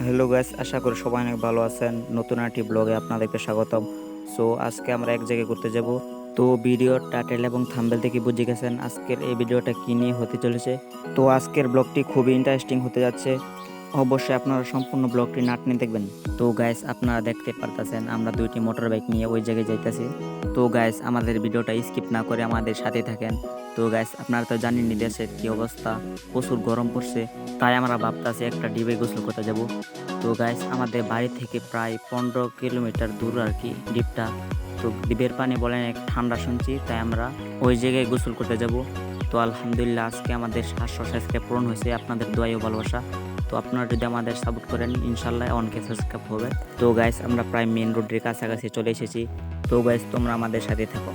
Hello guys, আশা করি সবাই অনেক ভালো আছেন। নতুন একটি ব্লগে আপনাদেরকে স্বাগতম। সো আজকে আমরা এক জায়গায় ঘুরতে যাব। তো ভিডিওর টাইটেল এবং থাম্বনেল থেকে বুঝে গেছেন আজকের এই ভিডিওটা কী নিয়ে হতে চলেছে। তো আজকের ব্লগটি খুবই ইন্টারেস্টিং হতে যাচ্ছে। অবশ্যই আপনারা সম্পূর্ণ ব্লগটি না টেনে দেখবেন। তো গাইস, আপনারা দেখতে পারতেছেন আমরা দুইটি মোটর বাইক নিয়ে ওই জায়গায় যাইতেছি। তো গাইস, আমাদের ভিডিওটা স্কিপ না করে আমাদের সাথে থাকেন। তো গাইস, আপনারা তো জানেনই দেশের কি অবস্থা, প্রচুর গরম পড়ছে। তাই আমরা ভাবতেছি একটা ডিবে গোসল করতে যাব। তো গাইস, আমাদের বাড়ি থেকে প্রায় 15 কিলোমিটার দূর আর কি ডিপটা। তো ডিবের পানি বলেন এক ঠান্ডা শুনছি, তাই আমরা ওই জায়গায় গোসল করতে যাব। তো আলহামদুলিল্লাহ আজকে আমাদের 700 সাবস্ক্রাইব পূরণ হয়েছে আপনাদের দোয়াই ও ভালোবাসা। তো আপনারা যদি আমাদের সাপোর্ট করেন ইনশাল্লাহ অনেক সাবস্ক্রাইব হবে। তো গাইস, আমরা প্রায় মেন রোডের কাছাকাছি চলে এসেছি। তো গাইস, তোমরা আমাদের সাথে থাকো।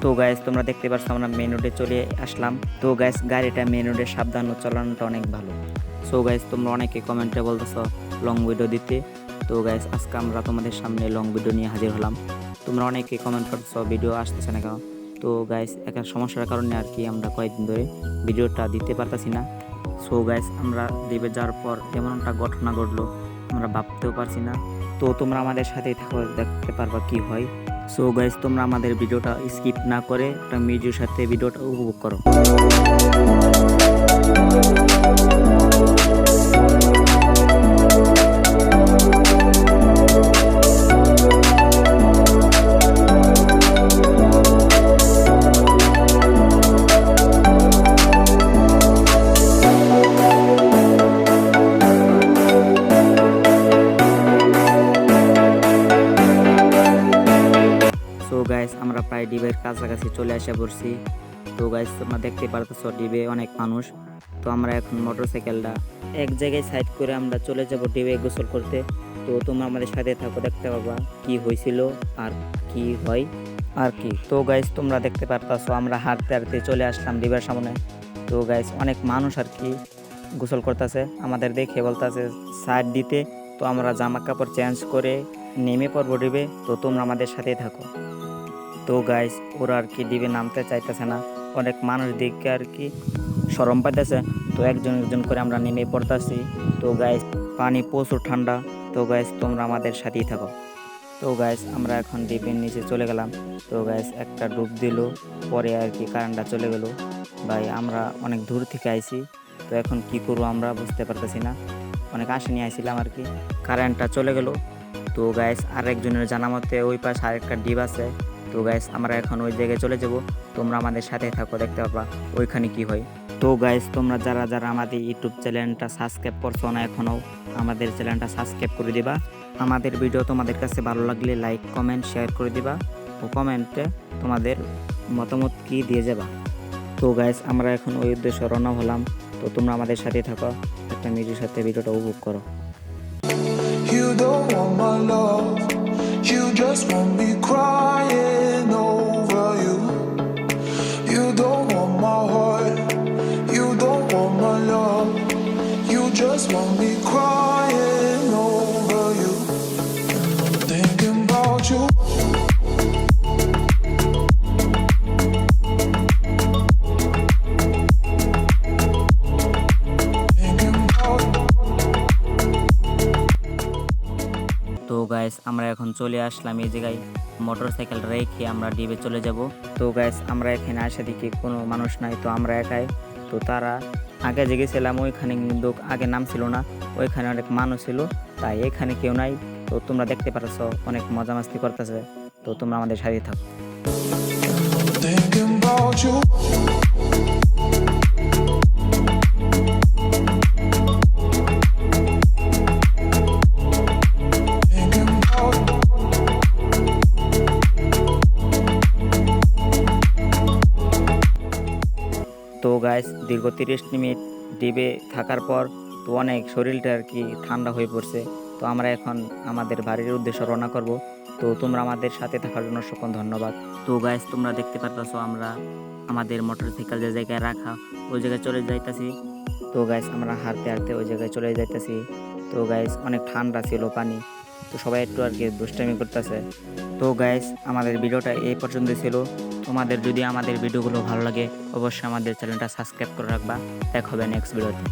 তো গাইস, তোমরা দেখতে পাচ্ছ আমরা মেন রোডে চলে আসলাম। তো গাইস, গাড়িটা মেন রোডে সাবধান চালানোটা অনেক ভালো। সো গাইস, তোমরা অনেকে কমেন্টে বলতেছ লং ভিডিও দিতে। তো গাইস, আজকে আমরা তোমাদের সামনে লং ভিডিও নিয়ে হাজির হলাম। তোমরা অনেকে কমেন্ট করতেছ ভিডিও আসতেছে না কেন। তো গাইস, একটা সমস্যার কারণে আর কি আমরা কয়েকদিন ধরে ভিডিওটা দিতে পারতাছি না। সো গাইস, আমরা দ্বীপে যাওয়ার পর এমন একটা ঘটনা ঘটলো আমরা ভাবতেও পারছি না। তো তোমরা আমাদের সাথেই থাকো, দেখতে পারবা কি হয়। সো গাইস, তোমরা আমাদের ভিডিওটা স্কিপ না করে একটা মিউজিকের সাথে ভিডিওটা উপভোগ করো। তো গাইস, আমরা প্রায় ডিবের কাছাকাছি চলে আসা পড়ছি। তো গাইস, তোমরা দেখতে পারতেছো ডিবে অনেক মানুষ। তো আমরা এখন মোটরসাইকেলটা এক জায়গায় সাইড করে আমরা চলে যাব ডিবে গোসল করতে। তো তোমরা আমাদের সাথে থাকো, দেখতে পাবা কি হয়েছিল আর কি হয় আর কি। তো গাইস, তোমরা দেখতে পারতেছো আমরা হাঁটতে হাঁটতে চলে আসলাম ডিবের সামনে। তো গাইস, অনেক মানুষ আর কি গোসল করতেছে, আমাদের দেখে বলতেছে সাইড দিতে। তো আমরা জামা কাপড় চেঞ্জ করে নেমে পড়বো ডিবে। তো তোমরা আমাদের সাথেই থাকো। তো গাইস, ওরা আর কি ডিবে নামতে চাইতেছে না, অনেক মানুষ দেখে আর কি শরম পাইতেছে। তো একজন একজন করে আমরা নেমে পড়তেছি। তো গাইস, পানি প্রচুর ঠান্ডা। তো গাইস, তোমরা আমাদের সাথেই থাকো। তো গাইস, আমরা এখন ডিবের নিচে চলে গেলাম। তো গাইস, একটা ডুব দিল, পরে আর কি কারেন্টটা চলে গেল। ভাই, আমরা অনেক দূর থেকে আইছি, তো এখন কি করবো আমরা বুঝতে পারতেছি না। অনেক আশা নিয়ে আইছিলাম আর কি, কারেন্টটা চলে গেল। তো গাইস, আরেকজনের জানা মতে ওই পাশে আরেকটা ডিপ আছে। তো গাইস, আমরা এখন ওই জায়গায় চলে যাব। তোমরা আমাদের সাথে থাকো, দেখতে পারবা ওইখানে কি হয়। তো গাইস, তোমরা যারা যারা আমাদের ইউটিউব চ্যানেলটা সাবস্ক্রাইব করছো না এখনও, আমাদের চ্যানেলটা সাবস্ক্রাইব করে দিবা। আমাদের ভিডিও তোমাদের কাছে ভালো লাগলে লাইক কমেন্ট শেয়ার করে দিবা ও কমেন্টে তোমাদের মতামত কি দিয়ে যাবা। তো গাইস, আমরা এখন ওই উদ্দেশ্যে রওনা হলাম। তো তোমরা আমাদের সাথে থাকো, একটা মিউজিকের সাথে ভিডিওটা উপভোগ করো। You don't want my love, you just want me crying over you. You don't want my heart, you don't want my love, you just want me crying over you. And I'm thinking about you. তো guys, আমরা এখন চলে আসলাম এই জায়গায়, motorcycle রেখে আমরা ডিবে চলে যাব। তো গাইস, আমরা এখানে আসা দেখি কোনো মানুষ নাই, তো আমরা একাই। তো তারা আগে যে গেছিলাম ওইখানে কিন্তু আগে নাম ছিল না, ওইখানে অনেক মানুষ ছিল, তাই এখানে কেউ নাই। তো তোমরা দেখতে পাচ্ছ অনেক মজা মাস্তি করতেছে। তো তোমরা আমাদের সাথে থাকো। Thinking about you. তো গাইস, দীর্ঘ 30 মিনিট ডিবে থাকার পর তো অনেক শরীরটা আর কি ঠান্ডা হয়ে পড়ছে। তো আমরা এখন আমাদের বাড়ির উদ্দেশ্যে রওনা করব। তো তোমরা আমাদের সাথে থাকার জন্য সকল ধন্যবাদ। তো গাইস, তোমরা দেখতে পারতেছো আমরা আমাদের মোটরসাইকেল যে জায়গায় রাখা ওই জায়গায় চলে যাইতেছি। তো গাইস, আমরা হাঁটতে হাঁটতে ওই জায়গায় চলে যাইতেছি। তো গাইস, অনেক ঠান্ডা ছিল পানি, তো সবাই একটু আর কি দুষ্টামি করতেছে। তো গাইস, আমাদের ভিডিওটা এই পর্যন্ত ছিল। তোমাদের যদি আমাদের ভিডিওগুলো ভালো লাগে অবশ্যই আমাদের চ্যানেলটা সাবস্ক্রাইব করে রাখবা। দেখা হবে নেক্সট ভিডিওতে।